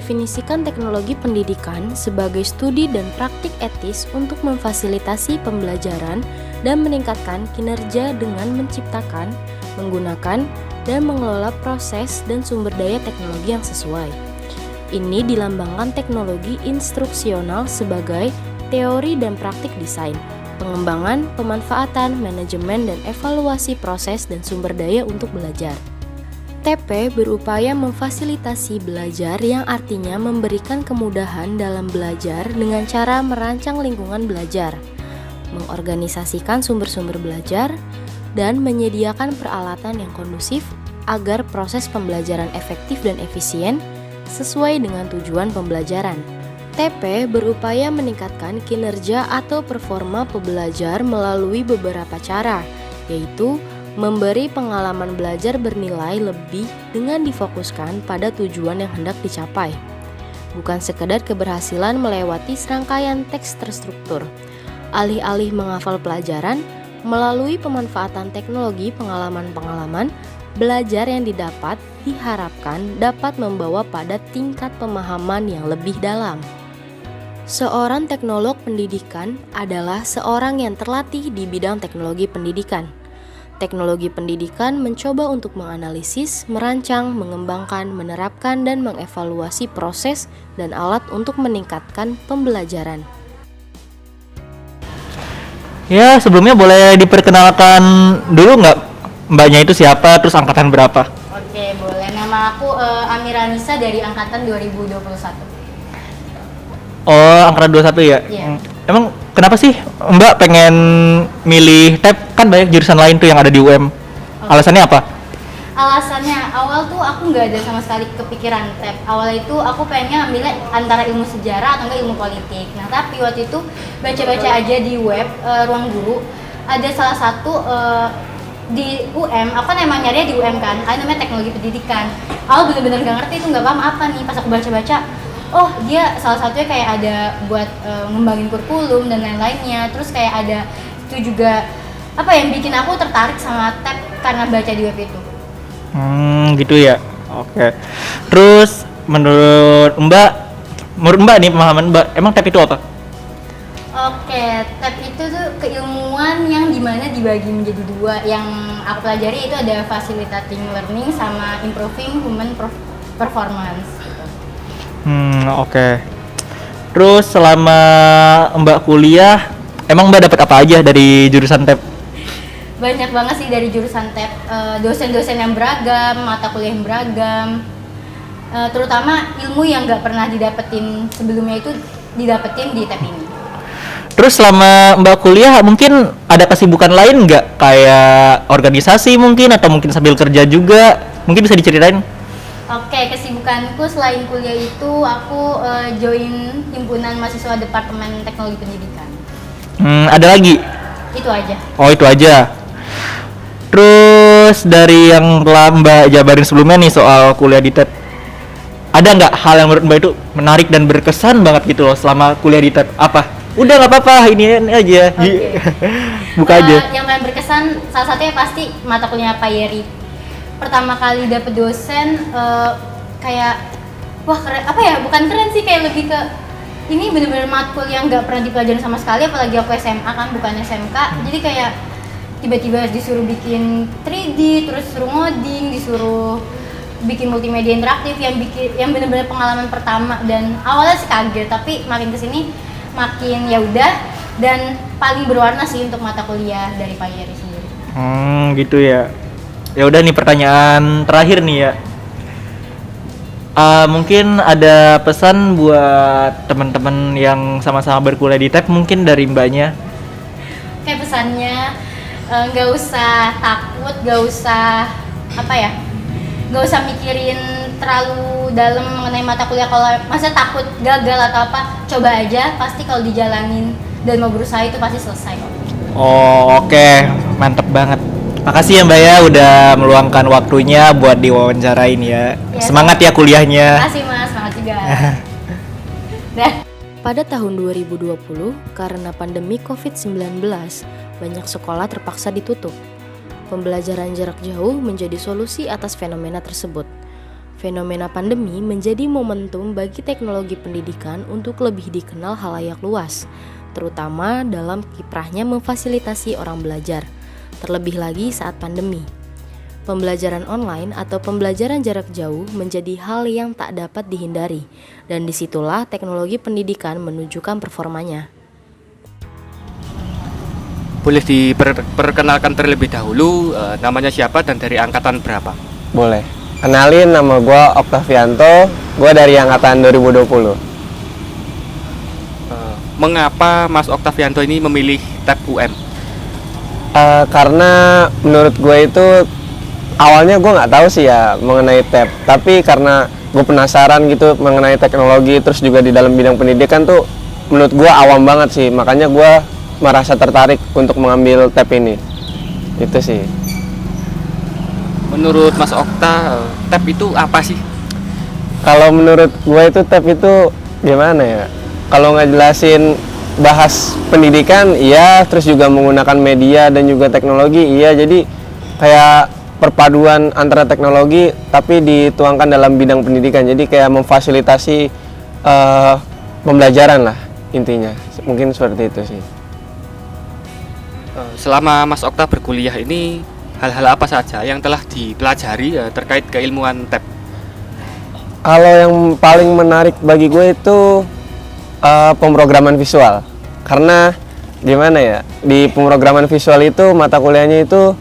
mendefinisikan teknologi pendidikan sebagai studi dan praktik etis untuk memfasilitasi pembelajaran dan meningkatkan kinerja dengan menciptakan, menggunakan, dan mengelola proses dan sumber daya teknologi yang sesuai. Ini dilambangkan teknologi instruksional sebagai teori dan praktik desain, pengembangan, pemanfaatan, manajemen, dan evaluasi proses dan sumber daya untuk belajar. TP berupaya memfasilitasi belajar yang artinya memberikan kemudahan dalam belajar dengan cara merancang lingkungan belajar, mengorganisasikan sumber-sumber belajar, dan menyediakan peralatan yang kondusif agar proses pembelajaran efektif dan efisien sesuai dengan tujuan pembelajaran. TP berupaya meningkatkan kinerja atau performa pembelajar melalui beberapa cara, yaitu memberi pengalaman belajar bernilai lebih dengan difokuskan pada tujuan yang hendak dicapai, bukan sekedar keberhasilan melewati serangkaian teks terstruktur. Alih-alih menghafal pelajaran, melalui pemanfaatan teknologi pengalaman-pengalaman, belajar yang didapat diharapkan dapat membawa pada tingkat pemahaman yang lebih dalam. Seorang teknolog pendidikan adalah seorang yang terlatih di bidang teknologi pendidikan. Teknologi pendidikan mencoba untuk menganalisis, merancang, mengembangkan, menerapkan, dan mengevaluasi proses dan alat untuk meningkatkan pembelajaran. Ya, sebelumnya boleh diperkenalkan dulu nggak mbaknya itu siapa, terus angkatan berapa? Oke, boleh. Nama aku Amira Nisa dari angkatan 2021. Oh, angkatan 21 ya? Iya. Emang kenapa sih mbak pengen milih TEP? Kan banyak jurusan lain tuh yang ada di UM. Alasannya apa? Alasannya, awal tuh aku nggak ada sama sekali kepikiran TEP. Awal itu aku pengennya ambilnya antara ilmu sejarah atau enggak ilmu politik. Nah, tapi waktu itu baca-baca aja di web Ruang Guru, ada salah satu di UM, aku kan emang nyarinya di UM kan, ada namanya teknologi pendidikan. Awal bener-bener nggak ngerti itu nggak paham apa nih, pas aku baca-baca, oh dia salah satunya kayak ada buat ngembangin kurikulum dan lain-lainnya. Terus kayak ada itu juga apa yang bikin aku tertarik sama TEP karena baca di web itu. Gitu ya. Oke. Terus menurut mbak nih pemahaman mbak, emang TEP itu apa? Oke, TEP itu tuh keilmuan yang dimana dibagi menjadi dua. Yang aku pelajari itu ada facilitating learning sama improving human performance. Oke. Terus selama mbak kuliah, emang mbak dapat apa aja dari jurusan TEP? Banyak banget sih dari jurusan TEP, dosen-dosen yang beragam, mata kuliah yang beragam, terutama ilmu yang nggak pernah didapetin sebelumnya itu didapetin di TEP ini. Terus selama mbak kuliah mungkin ada kesibukan lain nggak? Kayak organisasi mungkin, atau mungkin sambil kerja juga? Mungkin bisa diceritain? Oke, kesibukanku selain kuliah itu aku join himpunan mahasiswa Departemen Teknologi Pendidikan. Ada lagi? Itu aja. Oh, itu aja. Terus dari yang telah mbak jabarin sebelumnya nih soal kuliah di TEP, ada nggak hal yang menurut mbak itu menarik dan berkesan banget gitu loh selama kuliah di TEP? Apa? Udah nggak apa-apa, ini aja. Okay. Buka aja. Yang paling berkesan salah satunya pasti mata kuliah Pak Yeri. Pertama kali dapet dosen kayak wah keren, apa ya, bukan keren sih, kayak lebih ke ini bener-bener matkul yang nggak pernah dipelajarin sama sekali, apalagi aku SMA kan bukan SMK. Jadi kayak tiba-tiba disuruh bikin 3D, terus disuruh ngoding, disuruh bikin multimedia interaktif yang bener-bener pengalaman pertama. Dan awalnya sih kaget, tapi makin kesini makin ya udah, dan paling berwarna sih untuk mata kuliah dari Pak Yeri sendiri. Gitu ya. Ya udah nih, pertanyaan terakhir nih ya. Mungkin ada pesan buat teman-teman yang sama-sama berkuliah di TEP mungkin dari mbaknya. Kayak pesannya nggak usah takut, nggak usah nggak usah mikirin terlalu dalam mengenai mata kuliah. Kalau masa takut gagal atau apa, coba aja, pasti kalau dijalanin dan mau berusaha itu pasti selesai kok. Oh, oke. Mantep banget. Makasih ya mbak ya udah meluangkan waktunya buat diwawancarain ya. Semangat ya kuliahnya. Makasih mas, semangat juga. Dah. Pada tahun 2020, karena pandemi COVID-19, banyak sekolah terpaksa ditutup. Pembelajaran jarak jauh menjadi solusi atas fenomena tersebut. Fenomena pandemi menjadi momentum bagi teknologi pendidikan untuk lebih dikenal halayak luas, terutama dalam kiprahnya memfasilitasi orang belajar, terlebih lagi saat pandemi. Pembelajaran online atau pembelajaran jarak jauh menjadi hal yang tak dapat dihindari, dan disitulah teknologi pendidikan menunjukkan performanya. Boleh diperkenalkan terlebih dahulu namanya siapa dan dari angkatan berapa? Boleh. Kenalin, nama gue Oktavianto, gue dari angkatan 2020. Mengapa Mas Oktavianto ini memilih TEP UM? Karena menurut gue itu awalnya gue nggak tahu sih ya mengenai TEP, tapi karena gue penasaran gitu mengenai teknologi, terus juga di dalam bidang pendidikan tuh menurut gue awam banget sih, makanya gue merasa tertarik untuk mengambil TEP ini. Itu sih. Menurut Mas Okta, TEP itu apa sih? Kalau menurut gue itu TEP itu gimana ya? Kalau nggak jelasin bahas pendidikan, iya, terus juga menggunakan media dan juga teknologi, iya. Jadi kayak perpaduan antara teknologi tapi dituangkan dalam bidang pendidikan. Jadi kayak memfasilitasi pembelajaran lah intinya. Mungkin seperti itu sih. Selama Mas Okta berkuliah ini, hal-hal apa saja yang telah dipelajari terkait keilmuan TEP? Kalau yang paling menarik bagi gue itu pemrograman visual. Karena gimana ya, di pemrograman visual itu mata kuliahnya itu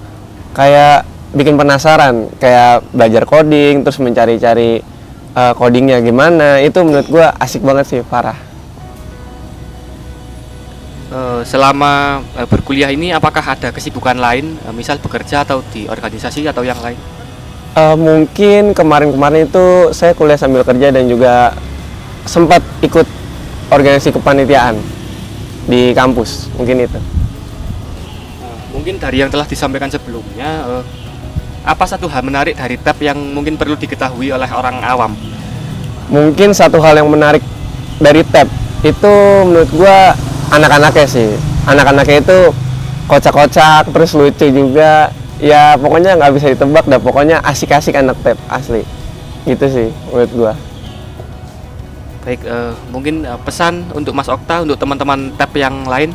kayak bikin penasaran, kayak belajar coding, terus mencari-cari codingnya gimana. Itu menurut gue asik banget sih, parah. Selama berkuliah ini apakah ada kesibukan lain, misal bekerja atau di organisasi atau yang lain? Mungkin kemarin-kemarin itu saya kuliah sambil kerja dan juga sempat ikut organisasi kepanitiaan di kampus, mungkin itu. Mungkin dari yang telah disampaikan sebelumnya, apa satu hal menarik dari TEP yang mungkin perlu diketahui oleh orang awam? Mungkin satu hal yang menarik dari TEP itu menurut gua anak-anaknya sih. Anak-anaknya itu kocak-kocak, terus lucu juga. Ya pokoknya nggak bisa ditebak dah, pokoknya asik-asik anak TEP asli. Gitu sih menurut gua. Baik, mungkin pesan untuk Mas Okta, untuk teman-teman TEP yang lain?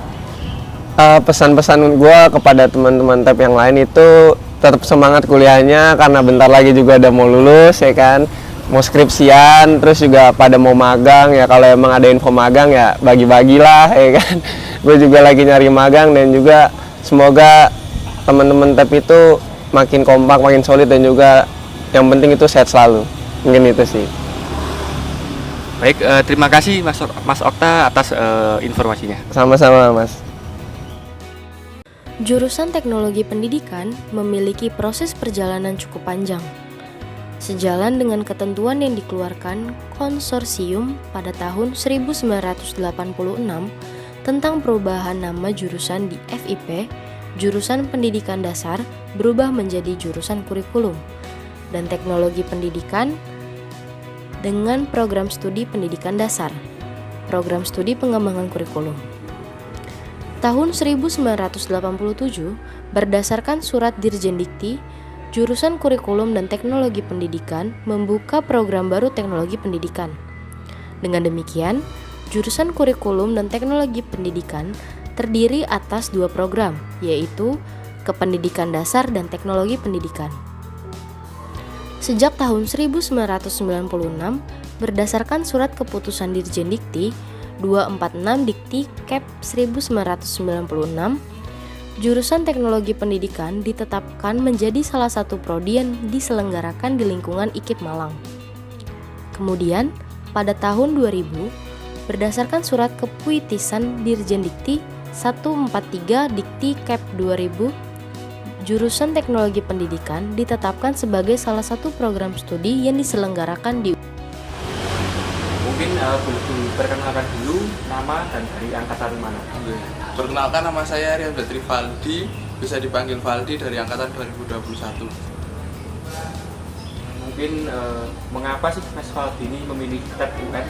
Pesan-pesan gua kepada teman-teman TEP yang lain itu tetap semangat kuliahnya, karena bentar lagi juga udah mau lulus ya kan. Mau skripsian, terus juga pada mau magang ya. Kalau emang ada info magang ya bagi-bagilah ya kan. Gue juga lagi nyari magang, dan juga semoga teman-teman TEP itu makin kompak, makin solid, dan juga yang penting itu sehat selalu. Mungkin itu sih. Baik, terima kasih Mas Okta atas informasinya. Sama-sama Mas. Jurusan Teknologi Pendidikan memiliki proses perjalanan cukup panjang. Sejalan dengan ketentuan yang dikeluarkan konsorsium pada tahun 1986 tentang perubahan nama jurusan di FIP, jurusan Pendidikan Dasar berubah menjadi jurusan Kurikulum dan Teknologi Pendidikan dengan program studi Pendidikan Dasar, program studi pengembangan kurikulum. Tahun 1987, berdasarkan surat Dirjen Dikti, jurusan Kurikulum dan Teknologi Pendidikan membuka program baru Teknologi Pendidikan. Dengan demikian, jurusan Kurikulum dan Teknologi Pendidikan terdiri atas dua program, yaitu Kependidikan Dasar dan Teknologi Pendidikan. Sejak tahun 1996, berdasarkan surat keputusan Dirjen Dikti 246 Dikti Cap 1996, jurusan Teknologi Pendidikan ditetapkan menjadi salah satu prodi yang diselenggarakan di lingkungan IKIP Malang. Kemudian, pada tahun 2000, berdasarkan surat kepuitisan Dirjen Dikti 143 Dikti Cap 2000, jurusan Teknologi Pendidikan ditetapkan sebagai salah satu program studi yang diselenggarakan di. Mungkin boleh diperkenalkan dulu nama dan dari angkatan mana? Perkenalkan, nama saya Rian Batri Valdi, bisa dipanggil Valdi, dari angkatan 2021. Mungkin mengapa sih Mas Valdi ini memilih TEP UM?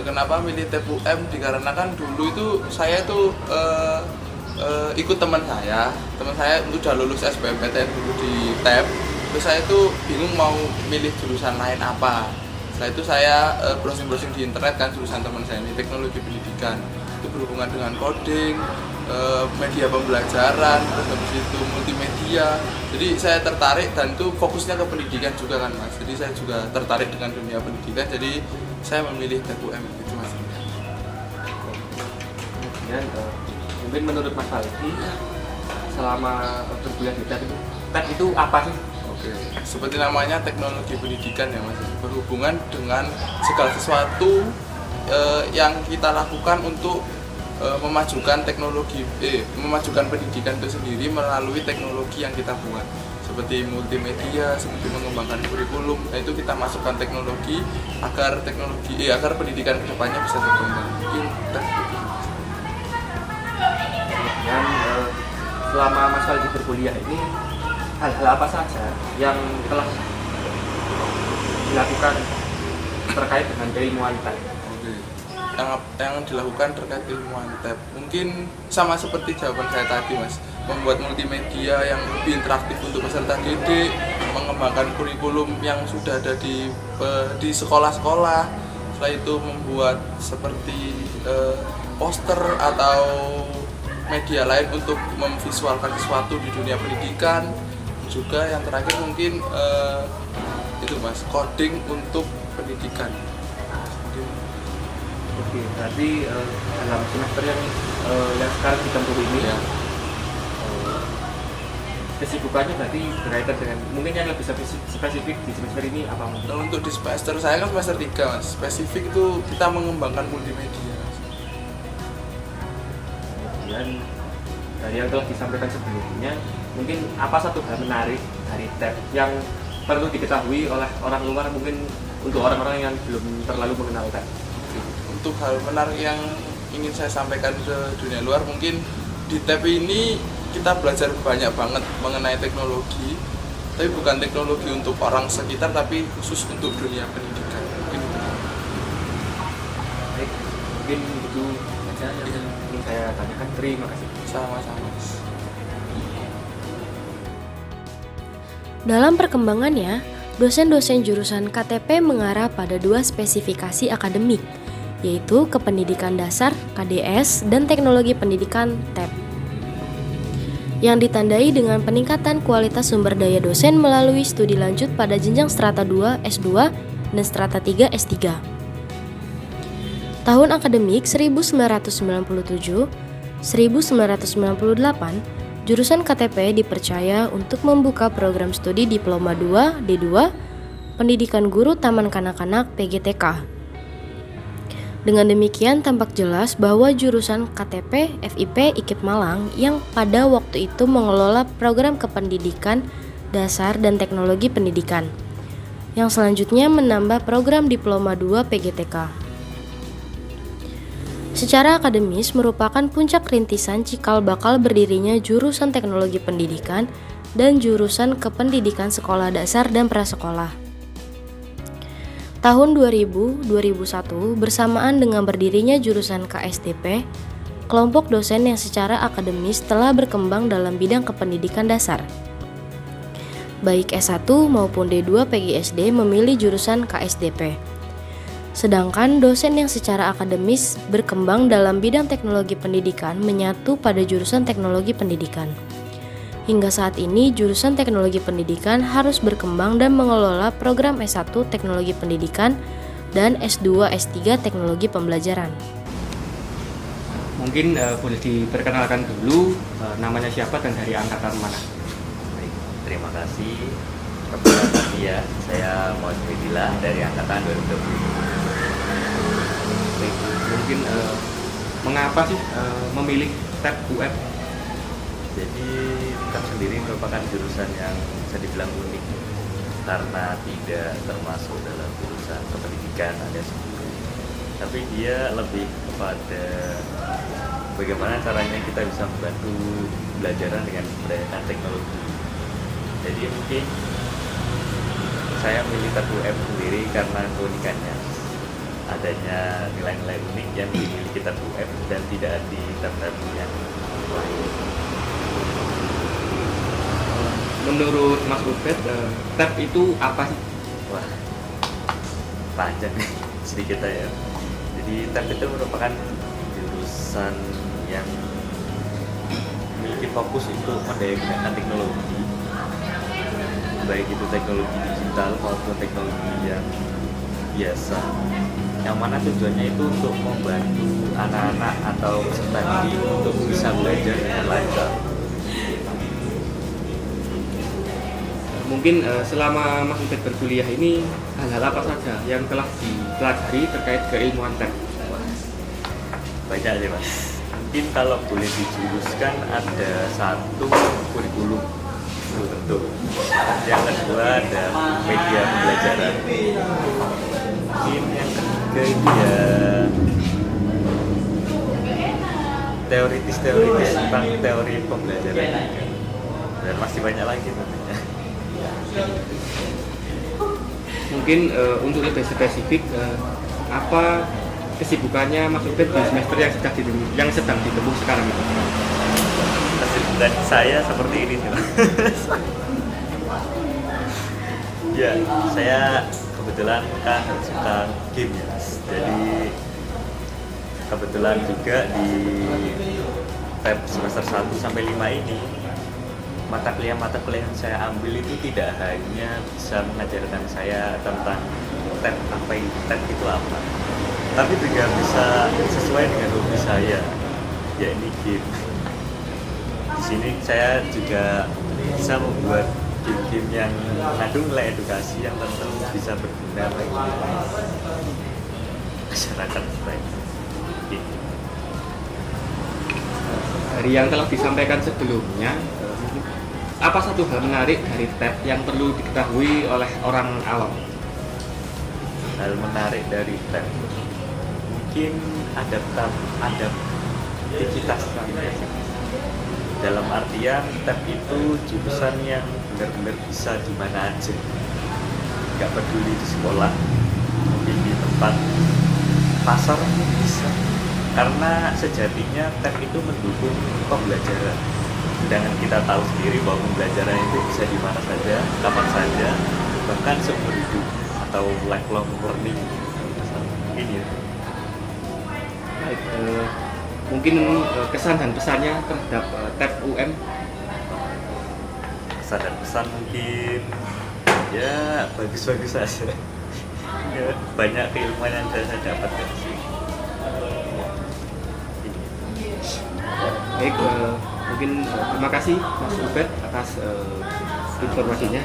Kenapa milih TEP UM? Dikarenakan dulu itu saya tuh ikut teman saya udah lulus SBMPTN dulu di TEP, Terus saya itu bingung mau milih jurusan lain apa. Setelah itu saya browsing-browsing di internet kan, jurusan teman saya ini teknologi pendidikan. Itu berhubungan dengan coding, media pembelajaran, terus habis itu multimedia. Jadi saya tertarik dan itu fokusnya ke pendidikan juga kan Mas. Jadi saya juga tertarik dengan dunia pendidikan. Jadi saya memilih TEP-UM gitu Mas. Kemudian mungkin menurut Mas Faldi selama berkuliah di TEP itu apa sih? Oke, seperti namanya teknologi pendidikan ya Mas, berhubungan dengan segala sesuatu yang kita lakukan untuk memajukan memajukan pendidikan itu sendiri melalui teknologi yang kita buat, seperti multimedia, seperti mengembangkan kurikulum. Nah, itu kita masukkan teknologi agar pendidikan kedepannya bisa berkembang. Kemudian selama Mas Faldi berkuliah ini hal-hal apa saja yang telah dilakukan terkait dengan keilmuan TEP? Oke. Yang dilakukan terkait ilmuwan TEP mungkin sama seperti jawaban saya tadi Mas, membuat multimedia yang lebih interaktif untuk peserta didik, mengembangkan kurikulum yang sudah ada di sekolah-sekolah. Setelah itu membuat seperti poster atau media lain untuk memvisualkan sesuatu di dunia pendidikan. Juga yang terakhir mungkin itu Mas, coding untuk pendidikan. Oke, berarti dalam semester yang sekarang ditempuh ini ya, kesibukannya berarti berkaitan dengan mungkin yang lebih spesifik di semester ini apa mungkin? Untuk di semester saya kan semester 3 Mas, spesifik itu kita mengembangkan multimedia Mas. Kemudian dari yang telah disampaikan sebelumnya, mungkin apa satu hal menarik dari TEP yang perlu diketahui oleh orang luar, mungkin untuk orang-orang yang belum terlalu mengenal TEP? Untuk hal menarik yang ingin saya sampaikan ke dunia luar, mungkin di TEP ini kita belajar banyak banget mengenai teknologi, tapi bukan teknologi untuk orang sekitar, tapi khusus untuk dunia pendidikan. Mungkin itu. Baik, mungkin itu saja yang ingin saya tanyakan. Terima kasih. Sama-sama. Dalam perkembangannya, dosen-dosen jurusan KTP mengarah pada 2 spesifikasi akademik, yaitu Kependidikan Dasar (KDS) dan Teknologi Pendidikan (TEP), yang ditandai dengan peningkatan kualitas sumber daya dosen melalui studi lanjut pada jenjang strata 2 S2 dan strata 3 S3. Tahun akademik 1997-1998, jurusan KTP dipercaya untuk membuka program studi Diploma 2 D2 Pendidikan Guru Taman Kanak-kanak PGTK. Dengan demikian tampak jelas bahwa jurusan KTP FIP IKIP Malang yang pada waktu itu mengelola program kependidikan dasar dan teknologi pendidikan, yang selanjutnya menambah program Diploma 2 PGTK. Secara akademis merupakan puncak rintisan cikal bakal berdirinya jurusan teknologi pendidikan dan jurusan kependidikan sekolah dasar dan prasekolah. Tahun 2000-2001 bersamaan dengan berdirinya jurusan KSDP, kelompok dosen yang secara akademis telah berkembang dalam bidang kependidikan dasar. Baik S1 maupun D2 PGSD memilih jurusan KSDP. Sedangkan dosen yang secara akademis berkembang dalam bidang teknologi pendidikan menyatu pada jurusan teknologi pendidikan. Hingga saat ini, jurusan teknologi pendidikan harus berkembang dan mengelola program S1 teknologi pendidikan dan S2 S3 teknologi pembelajaran. Mungkin boleh diperkenalkan dulu namanya siapa dan dari angkatan mana? Baik, terima kasih. Perkenalkan ya, saya Muhammad Widillah dari angkatan 2020. Baik, mungkin mengapa sih memilih TEP UM? Jadi TEP sendiri merupakan jurusan yang bisa dibilang unik karena tidak termasuk dalam jurusan kependidikan alias guru, tapi dia lebih kepada bagaimana caranya kita bisa membantu pembelajaran dengan menggunakan teknologi. Jadi mungkin saya memilih TEP UM sendiri karena keunikannya, adanya nilai-nilai unik yang dimiliki TEP UM dan tidak di TEP-TEP yang lain. menurut Mas Ubed, TEP itu apa sih? Wah, panjang nih sedikit aja. Jadi TEP itu merupakan jurusan yang memiliki fokus untuk mendayakan teknologi, baik itu teknologi digital maupun teknologi yang biasa, yang mana tujuannya itu untuk membantu anak-anak atau peserta didik untuk bisa belajar dengan lancar. Mungkin selama Mas Ubed berkuliah ini hal-hal apa saja yang telah dipelajari terkait keilmuan TEP? Banyak sih mas. Mungkin kalau boleh dijuruskan ada satu kurikulum terbentuk, yang kedua ada media pembelajaran, mungkin yang ketiga itu ya teoritis tentang teori pembelajaran, dan masih banyak lagi tentunya. Mungkin untuk lebih spesifik, apa kesibukannya Mas Ubed di semester yang sedang ditempuh sekarang itu? Dan saya seperti ini sih. Ya, saya kebetulan kan suka game ya, Mas. Jadi kebetulan juga di tab semester 1 sampai 5 ini mata kuliah yang saya ambil itu tidak hanya bisa mengajarkan saya tentang tab itu apa, tapi juga bisa sesuai dengan hobi saya, yakni game. Di sini saya juga bisa membuat game-game yang mengandung nilai edukasi yang tentu bisa berguna bagi masyarakat baik. Dari yang telah disampaikan sebelumnya, apa satu hal menarik dari TEP yang perlu diketahui oleh orang awam? Hal menarik dari TEP mungkin adaptivitas dalam artian TEP itu jurusan yang benar-benar bisa di mana aja, nggak peduli di sekolah, mungkin di tempat pasar pun bisa, karena sejatinya TEP itu mendukung pembelajaran. Sedangkan kita tahu sendiri bahwa pembelajaran itu bisa di mana saja, kapan saja, bahkan seumur hidup atau lifelong learning. Ini ya. Baik, mungkin kesan dan pesannya terhadap TEP UM. Kesan dan pesan mungkin ya bagus-bagus saja. Ya, banyak keilmuan yang saya dapat dari sini. Baik, mungkin terima kasih Mas Ubed atas informasinya.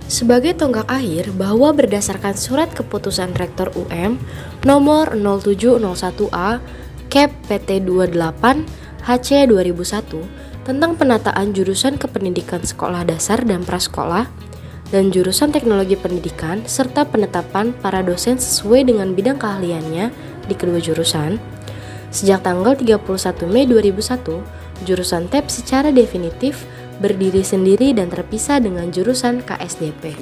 Sebagai tonggak akhir bahwa berdasarkan surat keputusan Rektor UM nomor 0701A Cap PT 28 HC 2001 tentang penataan jurusan kependidikan sekolah dasar dan prasekolah dan jurusan teknologi pendidikan serta penetapan para dosen sesuai dengan bidang keahliannya di kedua jurusan, sejak tanggal 31 Mei 2001, jurusan TEP secara definitif berdiri sendiri dan terpisah dengan jurusan KSDP.